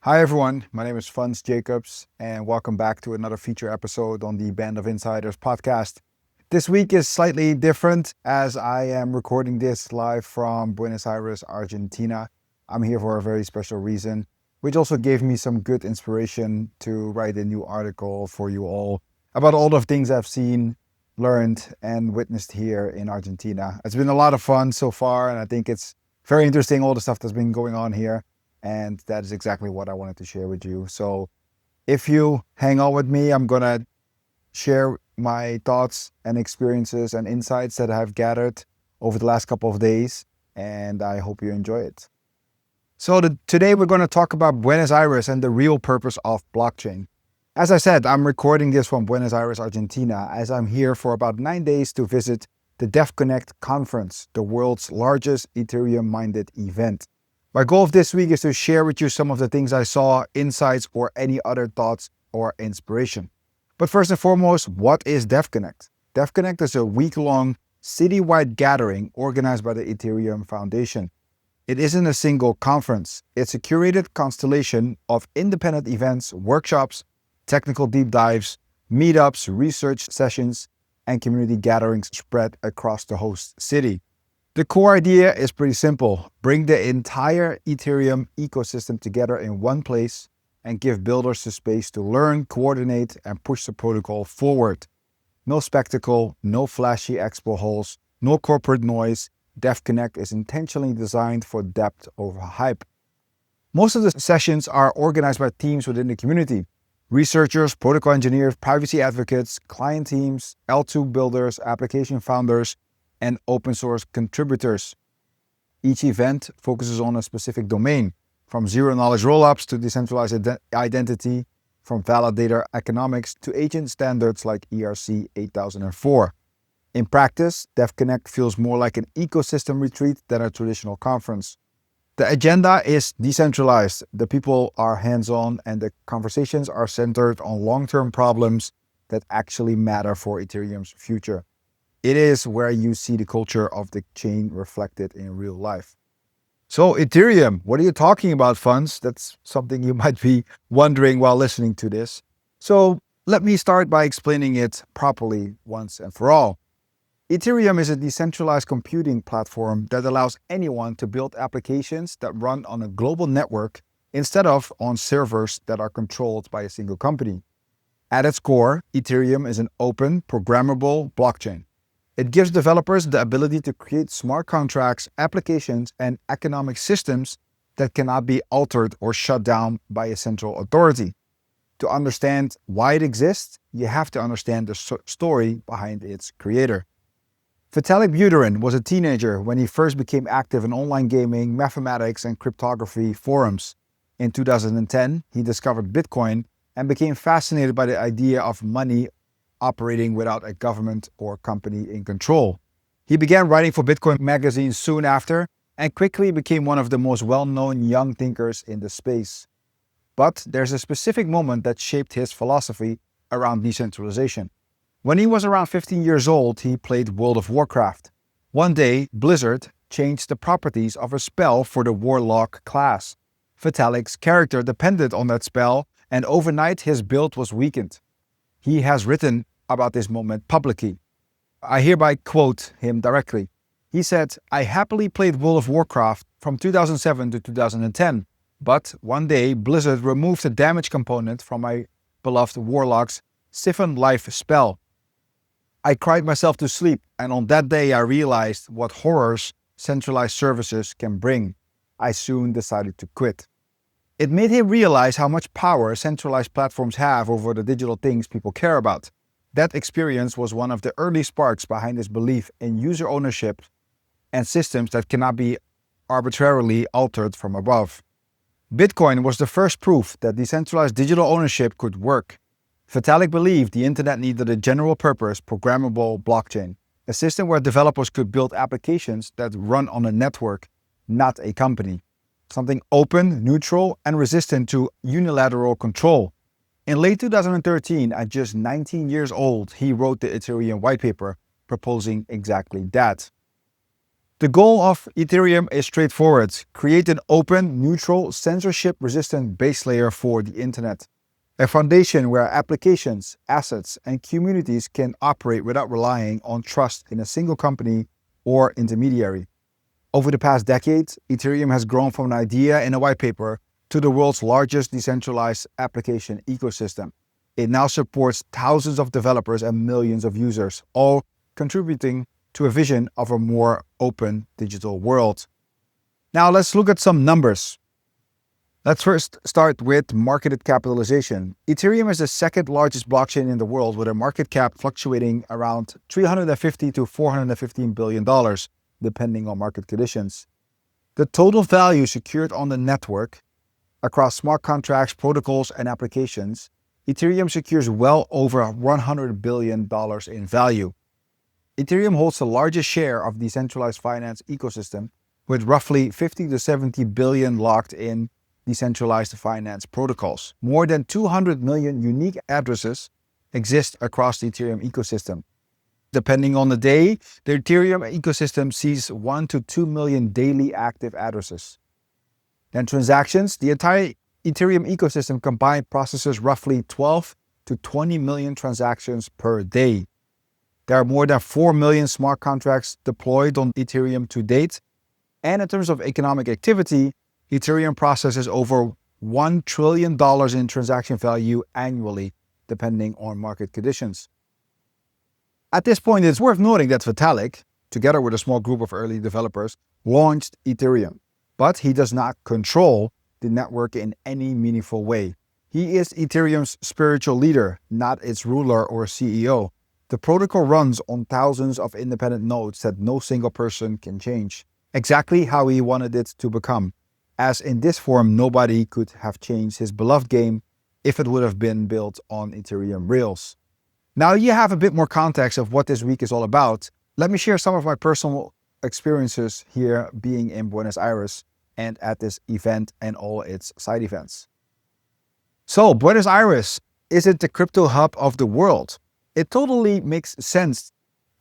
Hi everyone, my name is Fons Jacobs and welcome back to another feature episode on the Band of Insiders podcast. This week is slightly different as I am recording this live from Buenos Aires, Argentina. I'm here for a very special reason, which also gave me some good inspiration to write a new article for you all about all the things I've seen, learned and witnessed here in Argentina. It's been a lot of fun so far and I think it's very interesting all the stuff that's been going on here. And that is exactly what I wanted to share with you. So if you hang on with me, I'm going to share my thoughts and experiences and insights that I've gathered over the last couple of days. And I hope you enjoy it. So today we're going to talk about Buenos Aires and the real purpose of blockchain. As I said, I'm recording this from Buenos Aires, Argentina, as I'm here for about 9 days to visit the Devconnect Conference, the world's largest Ethereum-minded event. My goal of this week is to share with you some of the things I saw, insights, or any other thoughts or inspiration. But first and foremost, what is Devconnect? Devconnect is a week-long citywide gathering organized by the Ethereum Foundation. It isn't a single conference. It's a curated constellation of independent events, workshops, technical deep dives, meetups, research sessions, and community gatherings spread across the host city. The core idea is pretty simple. Bring the entire Ethereum ecosystem together in one place and give builders the space to learn, coordinate, and push the protocol forward. No spectacle, no flashy expo halls, no corporate noise. Devconnect is intentionally designed for depth over hype. Most of the sessions are organized by teams within the community. Researchers, protocol engineers, privacy advocates, client teams, L2 builders, application founders, and open source contributors. Each event focuses on a specific domain, from zero-knowledge rollups to decentralized identity, from validator economics to agent standards like ERC 8004. In practice, Devconnect feels more like an ecosystem retreat than a traditional conference. The agenda is decentralized, the people are hands-on, and the conversations are centered on long-term problems that actually matter for Ethereum's future. It is where you see the culture of the chain reflected in real life. So Ethereum, what are you talking about, Fons? That's something you might be wondering while listening to this. So let me start by explaining it properly once and for all. Ethereum is a decentralized computing platform that allows anyone to build applications that run on a global network instead of on servers that are controlled by a single company. At its core, Ethereum is an open, programmable blockchain. It gives developers the ability to create smart contracts, applications, and economic systems that cannot be altered or shut down by a central authority. To understand why it exists, you have to understand the story behind its creator. Vitalik Buterin was a teenager when he first became active in online gaming, mathematics, and cryptography forums. In 2010, he discovered Bitcoin and became fascinated by the idea of money operating without a government or company in control. He began writing for Bitcoin magazine soon after and quickly became one of the most well-known young thinkers in the space. But there's a specific moment that shaped his philosophy around decentralization. When he was around 15 years old, he played World of Warcraft. One day, Blizzard changed the properties of a spell for the Warlock class. Vitalik's character depended on that spell, and overnight his build was weakened. He has written about this moment publicly. I hereby quote him directly. He said, "I happily played World of Warcraft from 2007 to 2010, but one day Blizzard removed the damage component from my beloved Warlock's Siphon Life spell. I cried myself to sleep, and on that day I realized what horrors centralized services can bring. I soon decided to quit." It made him realize how much power centralized platforms have over the digital things people care about. That experience was one of the early sparks behind his belief in user ownership and systems that cannot be arbitrarily altered from above. Bitcoin was the first proof that decentralized digital ownership could work. Vitalik believed the internet needed a general-purpose, programmable blockchain, a system where developers could build applications that run on a network, not a company. Something open, neutral, and resistant to unilateral control. In late 2013, at just 19 years old, he wrote the Ethereum white paper, proposing exactly that. The goal of Ethereum is straightforward: create an open, neutral, censorship-resistant base layer for the internet. A foundation where applications, assets, and communities can operate without relying on trust in a single company or intermediary. Over the past decades, Ethereum has grown from an idea in a white paper to the world's largest decentralized application ecosystem. It now supports thousands of developers and millions of users, all contributing to a vision of a more open digital world. Now let's look at some numbers. Let's first start with market capitalization. Ethereum is the second largest blockchain in the world, with a market cap fluctuating around $350 to $415 billion, depending on market conditions. The total value secured on the network across smart contracts, protocols, and applications, Ethereum secures well over $100 billion in value. Ethereum holds the largest share of the decentralized finance ecosystem, with roughly 50 to 70 billion locked in decentralized finance protocols. More than 200 million unique addresses exist across the Ethereum ecosystem. Depending on the day, the Ethereum ecosystem sees 1 to 2 million daily active addresses. Then transactions, the entire Ethereum ecosystem combined processes roughly 12 to 20 million transactions per day. There are more than 4 million smart contracts deployed on Ethereum to date. And in terms of economic activity, Ethereum processes over $1 trillion in transaction value annually, depending on market conditions. At this point, it's worth noting that Vitalik, together with a small group of early developers, launched Ethereum. But he does not control the network in any meaningful way. He is Ethereum's spiritual leader, not its ruler or CEO. The protocol runs on thousands of independent nodes that no single person can change, exactly how he wanted it to become, as in this form nobody could have changed his beloved game if it would have been built on Ethereum rails. Now you have a bit more context of what this week is all about. Let me share some of my personal experiences here being in Buenos Aires and at this event and all its side events. So Buenos Aires, is it the crypto hub of the world? It totally makes sense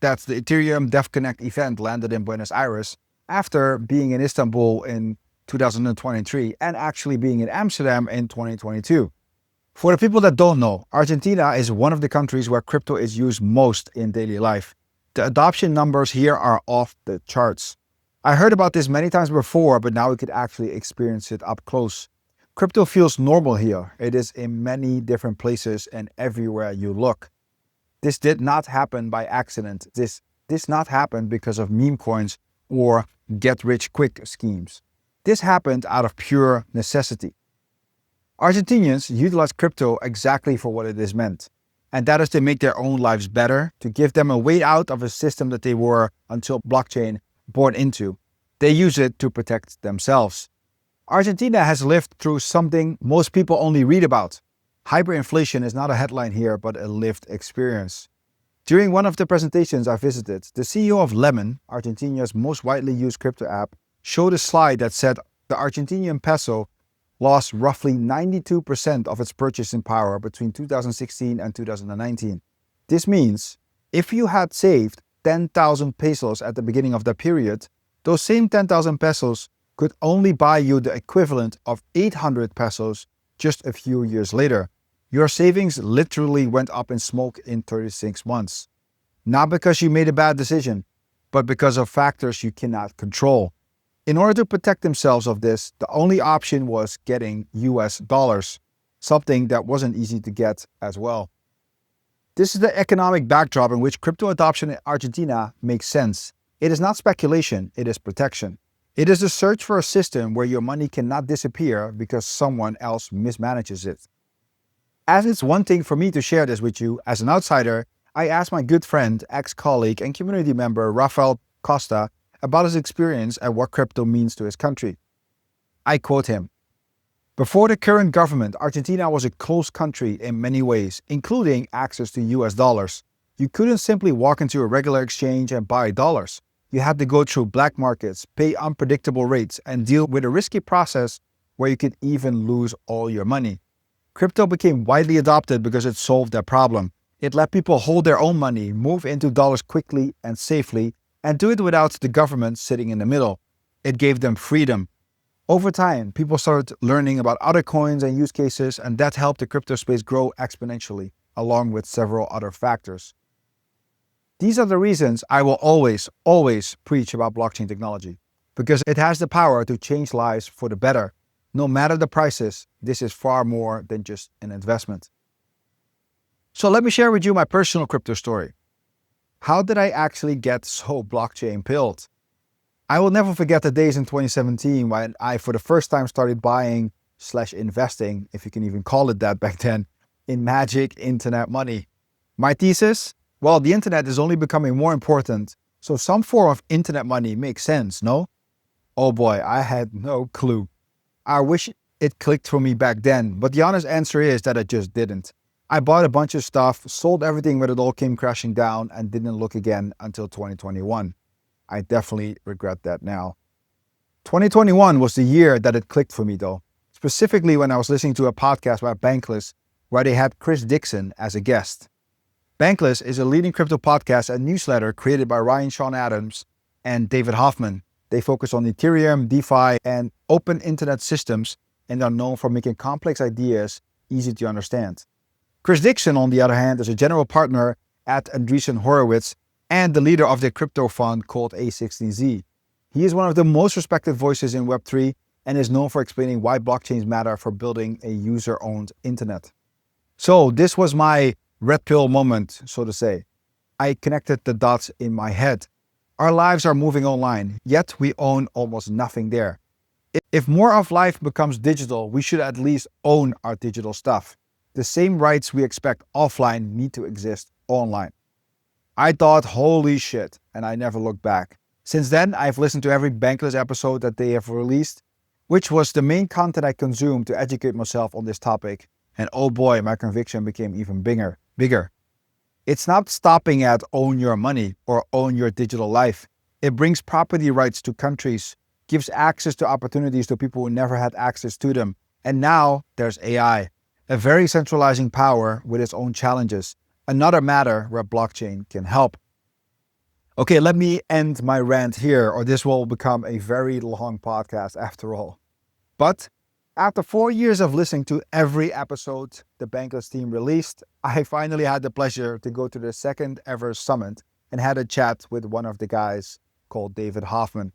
that the Ethereum Devconnect event landed in Buenos Aires after being in Istanbul in 2023 and actually being in Amsterdam in 2022. For the people that don't know, Argentina is one of the countries where crypto is used most in daily life. The adoption numbers here are off the charts. I heard about this many times before, but now we could actually experience it up close. Crypto feels normal here. It is in many different places and everywhere you look. This did not happen by accident. This did not happen because of meme coins or get-rich-quick schemes. This happened out of pure necessity. Argentinians utilize crypto exactly for what it is meant, and that is to make their own lives better, to give them a way out of a system that they were, until blockchain, born into. They use it to protect themselves. Argentina has lived through something most people only read about. Hyperinflation is not a headline here, but a lived experience. During one of the presentations I visited, the CEO of Lemon, Argentina's most widely used crypto app, showed a slide that said the Argentinian peso lost roughly 92% of its purchasing power between 2016 and 2019. This means if you had saved 10,000 pesos at the beginning of that period, those same 10,000 pesos could only buy you the equivalent of 800 pesos just a few years later. Your savings literally went up in smoke in 36 months. Not because you made a bad decision, but because of factors you cannot control. In order to protect themselves of this, the only option was getting US dollars, something that wasn't easy to get as well. This is the economic backdrop in which crypto adoption in Argentina makes sense. It is not speculation, it is protection. It is the search for a system where your money cannot disappear because someone else mismanages it. As it's one thing for me to share this with you as an outsider, I asked my good friend, ex-colleague and community member Rafael Costa about his experience and what crypto means to his country. I quote him, "Before the current government, Argentina was a closed country in many ways, including access to US dollars. You couldn't simply walk into a regular exchange and buy dollars. You had to go through black markets, pay unpredictable rates, and deal with a risky process where you could even lose all your money. Crypto became widely adopted because it solved that problem. It let people hold their own money, move into dollars quickly and safely, and do it without the government sitting in the middle. It gave them freedom. Over time, people started learning about other coins and use cases, and that helped the crypto space grow exponentially, along with several other factors. These are the reasons I will always preach about blockchain technology, because it has the power to change lives for the better. No matter the prices, this is far more than just an investment. So let me share with you my personal crypto story. How did I actually get so blockchain pilled? I will never forget the days in 2017 when I for the first time started buying/investing, if you can even call it that back then, in magic internet money. My thesis? Well, the internet is only becoming more important, so some form of internet money makes sense, no? Oh boy, I had no clue. I wish it clicked for me back then, but the honest answer is that it just didn't. I bought a bunch of stuff, sold everything when it all came crashing down, and didn't look again until 2021. I definitely regret that now. 2021 was the year that it clicked for me though, specifically when I was listening to a podcast about Bankless, where they had Chris Dixon as a guest. Bankless is a leading crypto podcast and newsletter created by Ryan Sean Adams and David Hoffman. They focus on Ethereum, DeFi, and open internet systems, and are known for making complex ideas easy to understand. Chris Dixon, on the other hand, is a general partner at Andreessen Horowitz and the leader of the crypto fund called A16Z. He is one of the most respected voices in Web3 and is known for explaining why blockchains matter for building a user-owned internet. So this was my red pill moment, so to say. I connected the dots in my head. Our lives are moving online, yet we own almost nothing there. If more of life becomes digital, we should at least own our digital stuff. The same rights we expect offline need to exist online. I thought, holy shit, and I never looked back. Since then, I've listened to every Bankless episode that they have released, which was the main content I consumed to educate myself on this topic. And oh boy, my conviction became even bigger. It's not stopping at own your money or own your digital life. It brings property rights to countries, gives access to opportunities to people who never had access to them. And now there's AI, a very centralizing power with its own challenges. Another matter where blockchain can help. Okay, let me end my rant here, or this will become a very long podcast after all. But after 4 years of listening to every episode the Bankless team released, I finally had the pleasure to go to the second ever summit and had a chat with one of the guys called David Hoffman.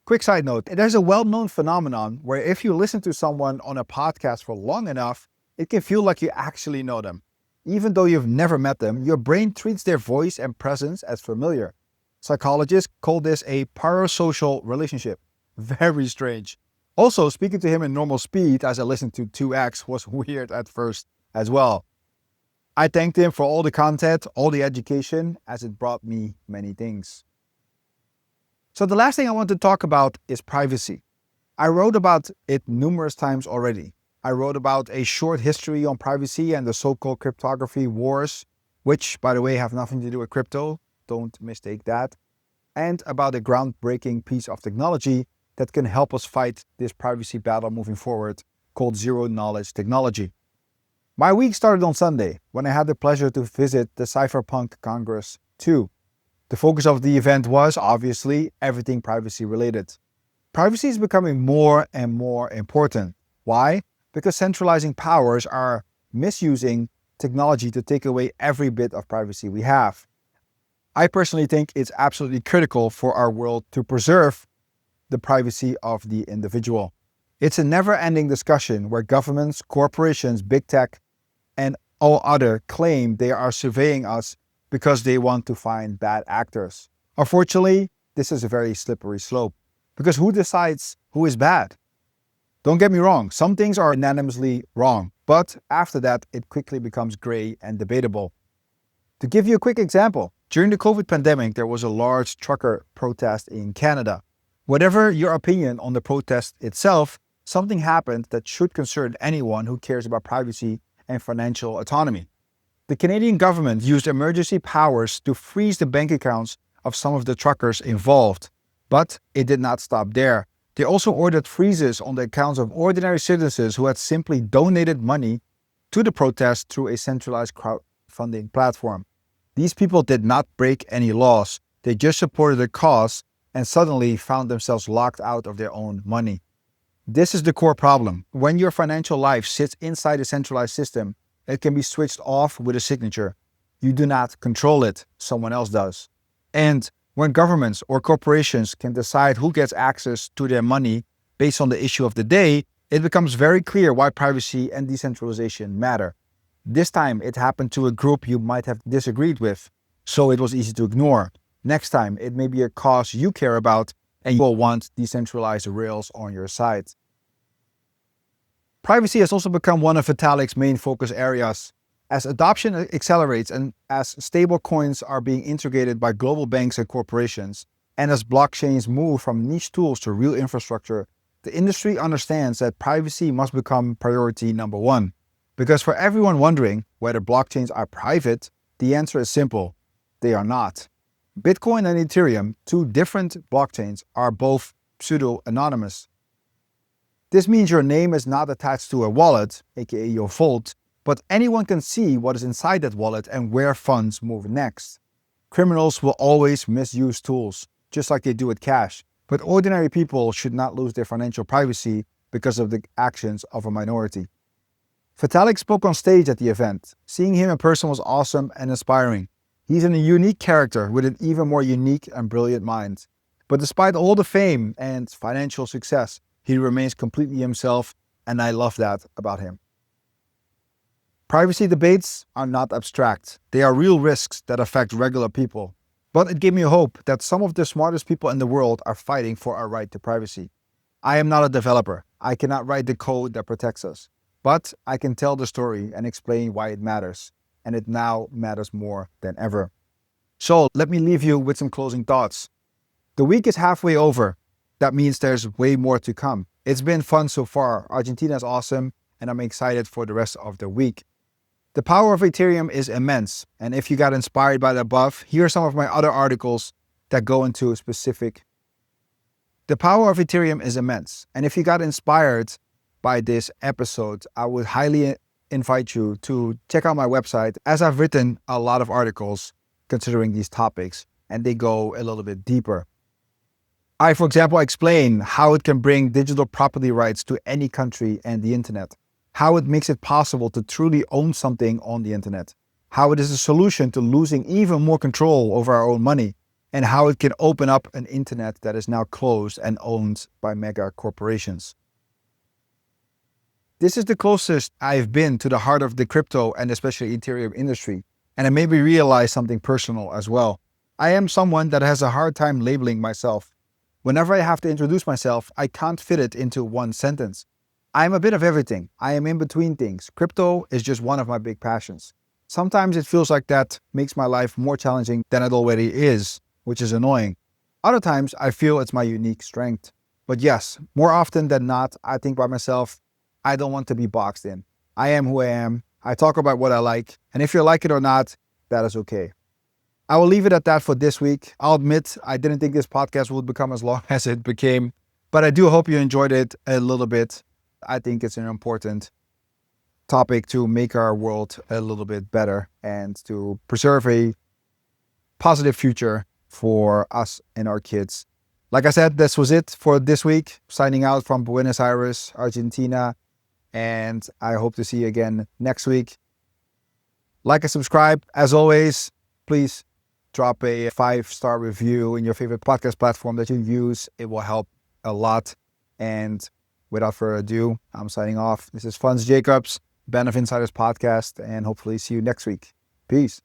Quick side note, there's a well-known phenomenon where if you listen to someone on a podcast for long enough, it can feel like you actually know them. Even though you've never met them, your brain treats their voice and presence as familiar. Psychologists call this a parasocial relationship. Very strange. Also, speaking to him in normal speed as I listened to 2x was weird at first as well. I thanked him for all the content, all the education, as it brought me many things. So the last thing I want to talk about is privacy. I wrote about it numerous times already. I wrote about a short history on privacy and the so-called cryptography wars, which, by the way, have nothing to do with crypto. Don't mistake that. And about a groundbreaking piece of technology that can help us fight this privacy battle moving forward, called zero-knowledge technology. My week started on Sunday, when I had the pleasure to visit the Cypherpunk Congress 2. The focus of the event was, obviously, everything privacy related. Privacy is becoming more and more important. Why? Because centralizing powers are misusing technology to take away every bit of privacy we have. I personally think it's absolutely critical for our world to preserve the privacy of the individual. It's a never-ending discussion where governments, corporations, big tech, and all other claim they are surveying us because they want to find bad actors. Unfortunately, this is a very slippery slope, because who decides who is bad? Don't get me wrong, some things are unanimously wrong, but after that, it quickly becomes gray and debatable. To give you a quick example, during the COVID pandemic, there was a large trucker protest in Canada. Whatever your opinion on the protest itself, something happened that should concern anyone who cares about privacy and financial autonomy. The Canadian government used emergency powers to freeze the bank accounts of some of the truckers involved, but it did not stop there. They also ordered freezes on the accounts of ordinary citizens who had simply donated money to the protest through a centralized crowdfunding platform. These people did not break any laws. They just supported the cause and suddenly found themselves locked out of their own money. This is the core problem. When your financial life sits inside a centralized system, it can be switched off with a signature. You do not control it, someone else does. And when governments or corporations can decide who gets access to their money based on the issue of the day, it becomes very clear why privacy and decentralization matter. This time it happened to a group you might have disagreed with, so it was easy to ignore. Next time it may be a cause you care about and you will want decentralized rails on your side. Privacy has also become one of Vitalik's main focus areas. As adoption accelerates and as stablecoins are being integrated by global banks and corporations, and as blockchains move from niche tools to real infrastructure, the industry understands that privacy must become priority number one. Because for everyone wondering whether blockchains are private, the answer is simple: they are not. Bitcoin and Ethereum, two different blockchains, are both pseudo-anonymous. This means your name is not attached to a wallet, aka your vault, but anyone can see what is inside that wallet and where funds move next. Criminals will always misuse tools, just like they do with cash, but ordinary people should not lose their financial privacy because of the actions of a minority. Vitalik spoke on stage at the event. Seeing him in person was awesome and inspiring. He's a unique character with an even more unique and brilliant mind. But despite all the fame and financial success, he remains completely himself, and I love that about him. Privacy debates are not abstract. They are real risks that affect regular people. But it gave me hope that some of the smartest people in the world are fighting for our right to privacy. I am not a developer. I cannot write the code that protects us. But I can tell the story and explain why it matters. And it now matters more than ever. So let me leave you with some closing thoughts. The week is halfway over. That means there's way more to come. It's been fun so far. Argentina is awesome, and I'm excited for the rest of the week. The power of Ethereum is immense, and if you got inspired by the above, here are some of my other articles that go into specific. The power of Ethereum is immense, and if you got inspired by this episode, I would highly invite you to check out my website, as I've written a lot of articles considering these topics, and they go a little bit deeper. I, for example, explain how it can bring digital property rights to any country and the internet, how it makes it possible to truly own something on the internet, how it is a solution to losing even more control over our own money, and how it can open up an internet that is now closed and owned by mega corporations. This is the closest I've been to the heart of the crypto and especially Ethereum industry, and it made me realize something personal as well. I am someone that has a hard time labeling myself. Whenever I have to introduce myself, I can't fit it into one sentence. I'm a bit of everything. I am in between things. Crypto is just one of my big passions. Sometimes it feels like that makes my life more challenging than it already is, which is annoying. Other times I feel it's my unique strength. But yes, more often than not, I think by myself, I don't want to be boxed in. I am who I am. I talk about what I like. And if you like it or not, that is okay. I will leave it at that for this week. I'll admit I didn't think this podcast would become as long as it became, but I do hope you enjoyed it a little bit. I think it's an important topic to make our world a little bit better and to preserve a positive future for us and our kids. Like I said, this was it for this week. Signing out from Buenos Aires, Argentina, and I hope to see you again next week. Like and subscribe. As always, please drop a 5-star review in your favorite podcast platform that you use. It will help a lot. And without further ado, I'm signing off. This is Funds Jacobs, Band of Insiders podcast, and hopefully see you next week. Peace.